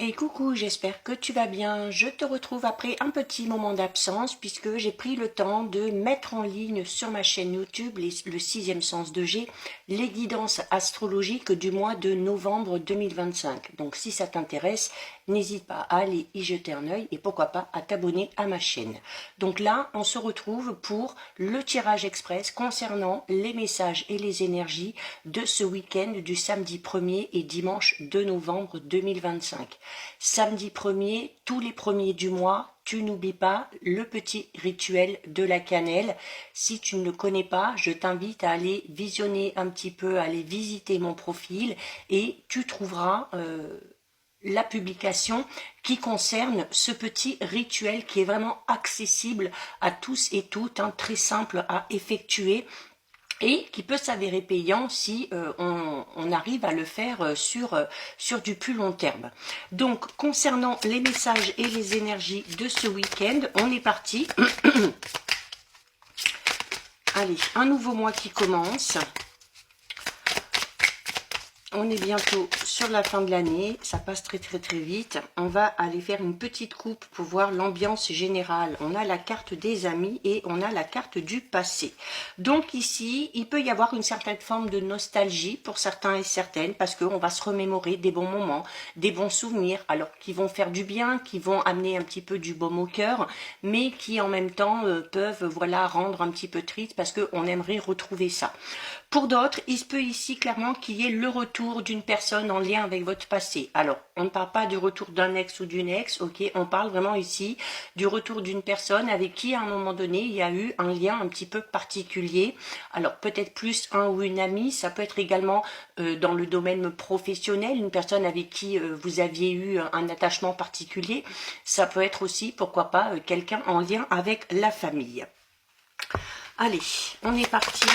Et coucou, j'espère que tu vas bien. Je te retrouve après un petit moment d'absence puisque j'ai pris le temps de mettre en ligne sur ma chaîne YouTube le sixième sens de G, les guidances astrologiques du mois de novembre 2025. Donc si ça t'intéresse, n'hésite pas à aller y jeter un œil et pourquoi pas à t'abonner à ma chaîne. Donc là, on se retrouve pour le tirage express concernant les messages et les énergies de ce week-end du samedi 1er et dimanche 2 novembre 2025. Samedi 1er, tous les premiers du mois, tu n'oublies pas le petit rituel de la cannelle. Si tu ne le connais pas, je t'invite à aller visionner un petit peu, à aller visiter mon profil et tu trouveras la publication qui concerne ce petit rituel qui est vraiment accessible à tous et toutes, hein, très simple à effectuer et qui peut s'avérer payant si on arrive à le faire sur du plus long terme. Donc, concernant les messages et les énergies de ce week-end, on est parti. Allez, un nouveau mois qui commence. On est bientôt sur la fin de l'année, ça passe très vite. On va aller faire une petite coupe pour voir l'ambiance générale. On a la carte des amis et on a la carte du passé. Donc ici, il peut y avoir une certaine forme de nostalgie pour certains et certaines parce qu'on va se remémorer des bons moments, des bons souvenirs, alors qui vont faire du bien, qui vont amener un petit peu du baume au cœur, mais qui en même temps peuvent voilà, rendre un petit peu triste parce qu'on aimerait retrouver ça. Pour d'autres, il se peut ici clairement qu'il y ait le retour d'une personne en lien avec votre passé. Alors, on ne parle pas du retour d'un ex ou d'une ex, ok, on parle vraiment ici du retour d'une personne avec qui à un moment donné il y a eu un lien un petit peu particulier. Alors peut-être plus un ou une amie, ça peut être également dans le domaine professionnel, une personne avec qui vous aviez eu un attachement particulier. Ça peut être aussi, pourquoi pas, quelqu'un en lien avec la famille. Allez, on est parti.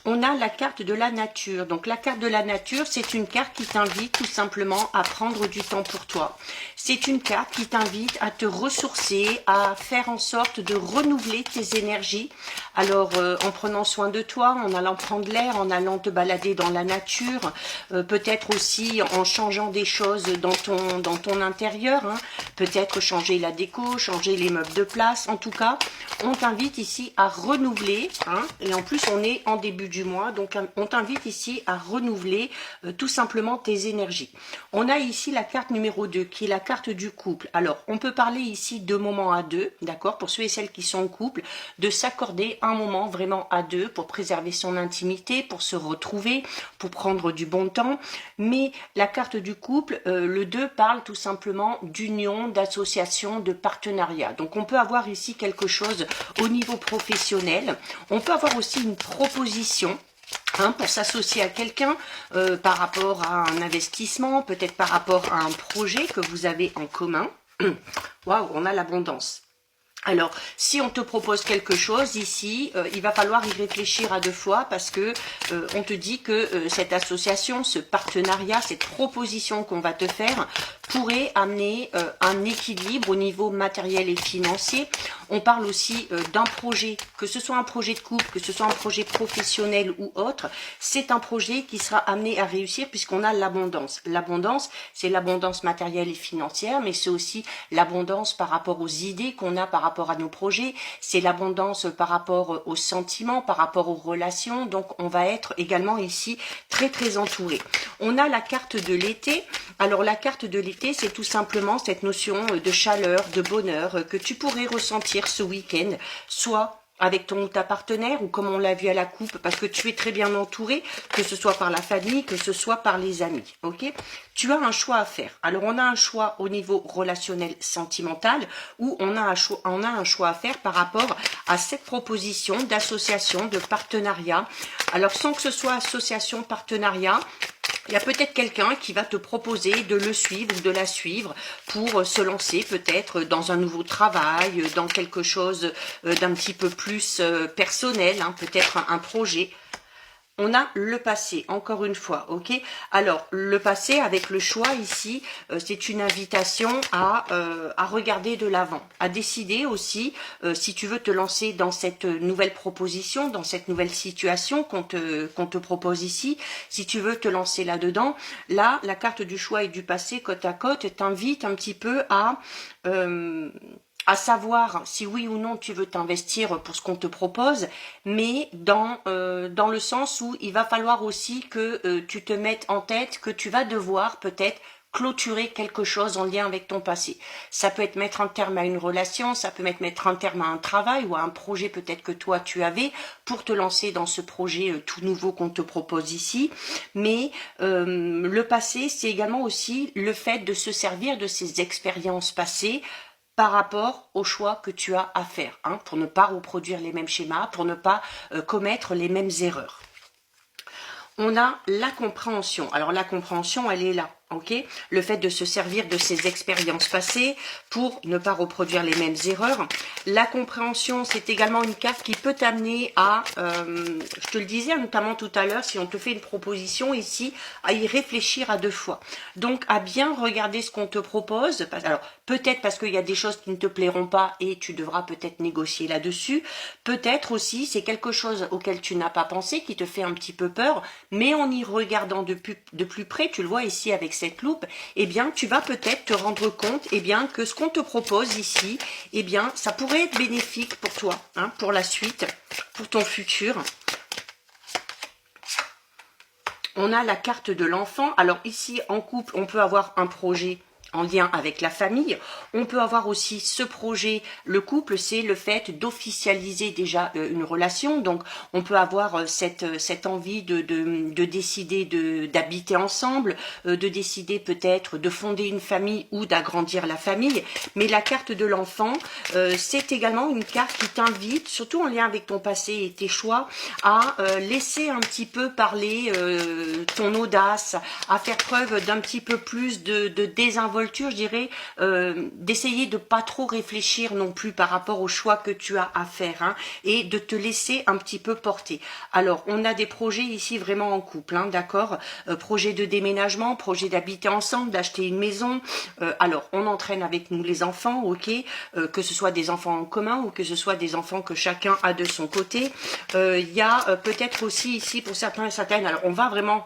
On a la carte de la nature. Donc la carte de la nature, c'est une carte qui t'invite tout simplement à prendre du temps pour toi. C'est une carte qui t'invite à te ressourcer, à faire en sorte de renouveler tes énergies. Alors en prenant soin de toi, en allant prendre l'air, en allant te balader dans la nature, peut-être aussi en changeant des choses dans ton intérieur, hein. Peut-être changer la déco, changer les meubles de place. En tout cas, on t'invite ici à renouveler, hein, et en plus on est en début du mois, donc on t'invite ici à renouveler tout simplement tes énergies. On a ici la carte numéro 2 qui est la carte du couple. Alors on peut parler ici de moments à deux, d'accord, pour ceux et celles qui sont en couple, de s'accorder un moment vraiment à deux pour préserver son intimité, pour se retrouver, pour prendre du bon temps. Mais la carte du couple, le 2 parle tout simplement d'union, d'association, de partenariat. Donc on peut avoir ici quelque chose au niveau professionnel. On peut avoir aussi une proposition, hein, pour s'associer à quelqu'un par rapport à un investissement, peut-être par rapport à un projet que vous avez en commun. Waouh, on a l'abondance. Alors, si on te propose quelque chose ici, il va falloir y réfléchir à deux fois parce que on te dit que cette association, ce partenariat, cette proposition qu'on va te faire pourrait amener un équilibre au niveau matériel et financier. On parle aussi d'un projet, que ce soit un projet de couple, que ce soit un projet professionnel ou autre, c'est un projet qui sera amené à réussir puisqu'on a l'abondance. L'abondance, c'est l'abondance matérielle et financière, mais c'est aussi l'abondance par rapport aux idées qu'on a par rapport à nos projets, c'est l'abondance par rapport aux sentiments, par rapport aux relations, donc on va être également ici très entouré. On a la carte de l'été. Alors la carte de l'été, c'est tout simplement cette notion de chaleur, de bonheur que tu pourrais ressentir ce week-end, soit avec ton ou ta partenaire, ou comme on l'a vu à la coupe, parce que tu es très bien entouré, que ce soit par la famille, que ce soit par les amis, ok? Tu as un choix à faire. Alors, on a un choix au niveau relationnel sentimental, ou on a un choix à faire par rapport à cette proposition d'association, de partenariat. Alors, sans que ce soit association, partenariat, il y a peut-être quelqu'un qui va te proposer de le suivre ou de la suivre pour se lancer peut-être dans un nouveau travail, dans quelque chose d'un petit peu plus personnel, hein, peut-être un projet. On a le passé, encore une fois, ok? Alors, le passé, avec le choix ici, c'est une invitation à regarder de l'avant, à décider aussi, si tu veux te lancer dans cette nouvelle proposition, dans cette nouvelle situation qu'on te propose ici, si tu veux te lancer là-dedans. Là, la carte du choix et du passé, côte à côte, t'invite un petit peu à savoir si oui ou non tu veux t'investir pour ce qu'on te propose, mais dans le sens où il va falloir aussi que tu te mettes en tête que tu vas devoir peut-être clôturer quelque chose en lien avec ton passé. Ça peut être mettre un terme à une relation, ça peut être mettre un terme à un travail ou à un projet peut-être que toi tu avais pour te lancer dans ce projet tout nouveau qu'on te propose ici. Mais le passé, c'est également aussi le fait de se servir de ces expériences passées par rapport au choix que tu as à faire, hein, pour ne pas reproduire les mêmes schémas, pour ne pas commettre les mêmes erreurs. On a la compréhension. Alors la compréhension, elle est là. Ok, le fait de se servir de ses expériences passées pour ne pas reproduire les mêmes erreurs. La compréhension, c'est également une carte qui peut t'amener à, je te le disais notamment tout à l'heure, si on te fait une proposition ici, à y réfléchir à 2 fois. Donc à bien regarder ce qu'on te propose. Alors peut-être parce qu'il y a des choses qui ne te plairont pas et tu devras peut-être négocier là-dessus. Peut-être aussi c'est quelque chose auquel tu n'as pas pensé, qui te fait un petit peu peur, mais en y regardant de plus près, tu le vois ici avec cette loupe, eh bien, tu vas peut-être te rendre compte, eh bien, que ce qu'on te propose ici, eh bien, ça pourrait être bénéfique pour toi, hein, pour la suite, pour ton futur. On a la carte de l'enfant. Alors ici, en couple, on peut avoir un projet en lien avec la famille. On peut avoir aussi ce projet, le couple, c'est le fait d'officialiser déjà une relation. Donc, on peut avoir cette envie de décider d'habiter ensemble, de décider peut-être de fonder une famille ou d'agrandir la famille. Mais la carte de l'enfant, c'est également une carte qui t'invite, surtout en lien avec ton passé et tes choix, à laisser un petit peu parler ton audace, à faire preuve d'un petit peu plus de désinvolture, je dirais, d'essayer de pas trop réfléchir non plus par rapport au choix que tu as à faire, hein, et de te laisser un petit peu porter. Alors, on a des projets ici vraiment en couple, hein, d'accord, projet de déménagement, projet d'habiter ensemble, d'acheter une maison. Alors, on entraîne avec nous les enfants, ok, que ce soit des enfants en commun ou que ce soit des enfants que chacun a de son côté. Il y a peut-être aussi ici pour certains et certaines, alors on va vraiment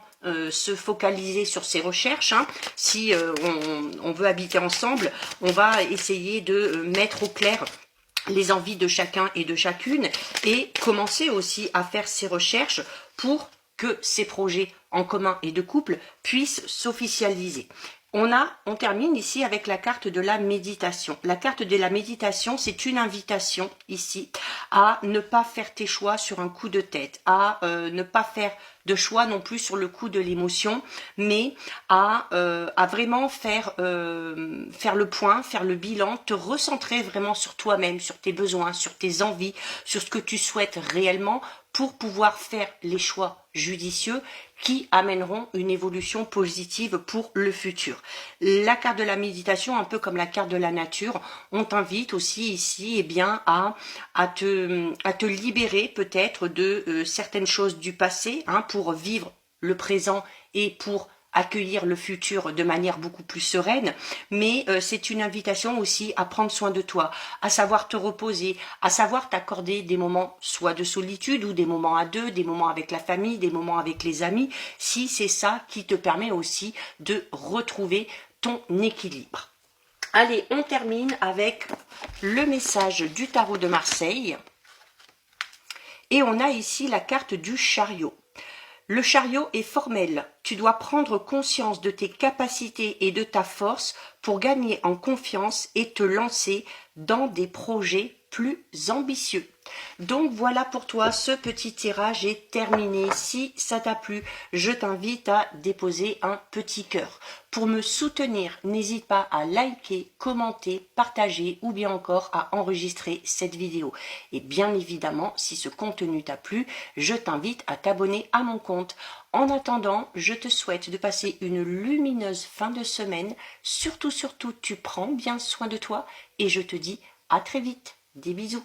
se focaliser sur ces recherches, hein. Si on veut habiter ensemble, on va essayer de mettre au clair les envies de chacun et de chacune et commencer aussi à faire ces recherches pour que ces projets en commun et de couple puissent s'officialiser. On termine ici avec la carte de la méditation. La carte de la méditation, c'est une invitation ici à ne pas faire tes choix sur un coup de tête, à ne pas faire de choix non plus sur le coup de l'émotion, mais à vraiment faire le point, faire le bilan, te recentrer vraiment sur toi-même, sur tes besoins, sur tes envies, sur ce que tu souhaites réellement pour pouvoir faire les choix judicieux qui amèneront une évolution positive pour le futur. La carte de la méditation, un peu comme la carte de la nature, on t'invite aussi ici eh bien, à te libérer peut-être de certaines choses du passé, hein, pour vivre le présent et pour accueillir le futur de manière beaucoup plus sereine, mais c'est une invitation aussi à prendre soin de toi, à savoir te reposer, à savoir t'accorder des moments soit de solitude ou des moments à deux, des moments avec la famille, des moments avec les amis, si c'est ça qui te permet aussi de retrouver ton équilibre. Allez, on termine avec le message du tarot de Marseille et on a ici la carte du chariot. Le chariot est formel. Tu dois prendre conscience de tes capacités et de ta force pour gagner en confiance et te lancer dans des projets plus ambitieux. Donc voilà pour toi, ce petit tirage est terminé. Si ça t'a plu, je t'invite à déposer un petit cœur. Pour me soutenir, n'hésite pas à liker, commenter, partager ou bien encore à enregistrer cette vidéo. Et bien évidemment, si ce contenu t'a plu, je t'invite à t'abonner à mon compte. En attendant, je te souhaite de passer une lumineuse fin de semaine. Surtout, tu prends bien soin de toi et je te dis à très vite. Des bisous.